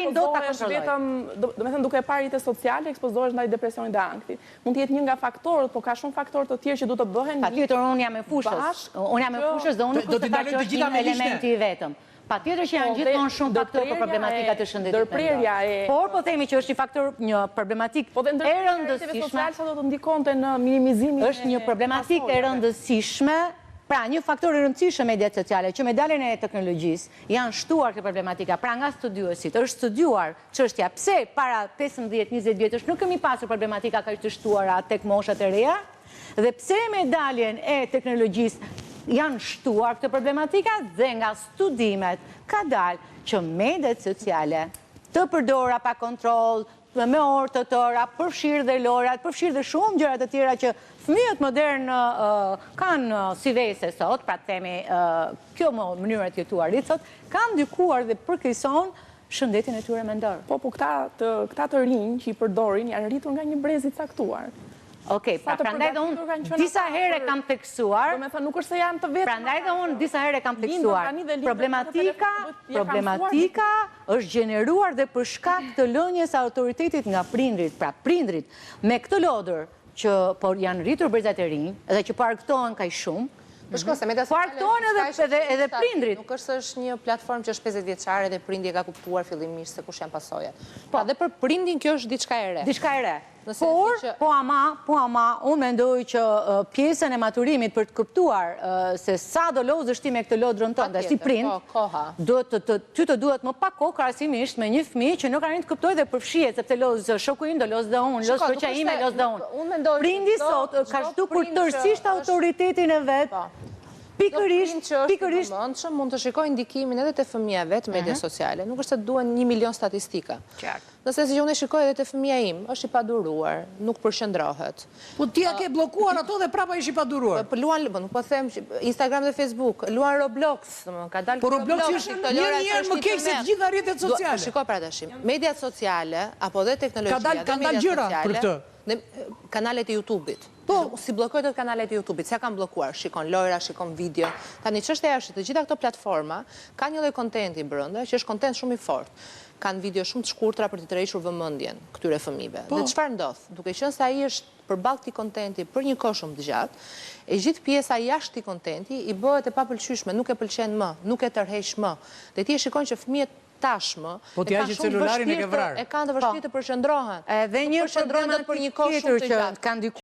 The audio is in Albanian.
Tani do ta kontrolloj. Do me thënë duke parë rrjete sociale, ekspozohesh ndaj depresionit dhe ankthit. Mund të jetë një nga faktorët, por ka shumë faktorë të tjerë që du të bëhen. Patjetër unë jam e fushës. Unë jam e fushës dhe unë nuk kushtoj që është një elementi i vetëm. Patjetër që janë gjithmonë shumë faktorë për problematikat e shëndetit mendor. Por po themi që është një faktor, një problematik e rëndësishme. Sa do të ndikonte në minimizimin e është një problematik e rëndësishme. Pra, një faktor i rëndësishëm mediat sociale, që me daljen e teknologjisë janë shtuar këtë problematika, pra nga studiuesit, është studiuar çështja pse para 15-20 vjetësh nuk kemi pasur problematika kaq të shtuara tek moshat e reja, dhe pse me daljen e teknologjisë janë shtuar këtë problematika, dhe nga studimet ka dalë që mediat sociale të përdora pa kontroll, me orë të tëra, përfshirë dhe lorat, përfshirë dhe shumë gjërat të tjera që fëmijët modern kanë si vese sot, pra të themi kjo mënyrë të jetuarit sot, kanë ndikuar dhe përkeqëson shëndetin e tyre mendor. Po, këta të rinj që i përdorin janë rritur nga një brez i caktuar. Okej, pra prandaj dhe unë disa herë kam theksuar. Do me thënë nuk është se janë të vetë. Prandaj dhe unë disa herë kam theksuar. Problematika është gjeneruar dhe për shkak të lënjes së autoritetit nga prindrit. Pra prindrit me këtë lodër që janë rritur brezat e rinj dhe që po argëtohen kaq shumë. Po argëtohen edhe prindrit. Nuk është se është një platformë që është 50 vjeçare dhe prindi e ka kuptuar fillimisht se kush janë pasojat. Po, dhe për prindin kjo është diçka e re. Diçka e re. Por, po ama, unë mendoj që pjesën e maturimit për të kuptuar se sa do lozë është ti me këtë lodrën tënde, si prind, ty të duhet më pak kohë krahasimisht me një fëmijë që nuk arrin të kuptoj dhe përfshihet, sepse lozë shoku im do lozë dhe unë, lozë shoqja ime lozë dhe unë. Prindi sot ka shtuar tërësisht autoritetin e vet. Pikërisht mund të shikoj ndikimin edhe të fëmija vetë media sociale. Nuk është se duen 1 milion statistika. Nëse si që unë e shikoj edhe të fëmija im, është i paduruar, nuk përshëndrohet. Po ti a ke blokuar ato dhe prapa ish i paduruar? Nuk po them Instagram dhe Facebook, luan Roblox. Po Roblox është njërë më kekë se të gjitha rrjetet sociale. Shikoj pra të shim, media sociale, apo dhe teknologjia dhe media sociale, kanalet e YouTube-it. Si blokojt të kanalet e YouTube-it, se kam blokuar, shikon lojra, shikon video. Tani çështja është të gjitha këto platforma ka një lloj kontenti brenda që është kontent shumë i fortë. Kanë video shumë të shkurtra për të tërhequr vëmendjen këtyre fëmijëve. Dhe çfarë ndodh? Duke qenë se ai është përballë këtij kontenti për një kohë shumë të gjatë, e gjithë pjesa jashtë këtij kontenti i bëhet e papëlqyeshme, nuk e pëlqen më, nuk e tërheq më. Dhe ti e shikon që fëmijët tashmë e kanë të vështirë të përqendrohen. Edhe një problematik tjetër që kanë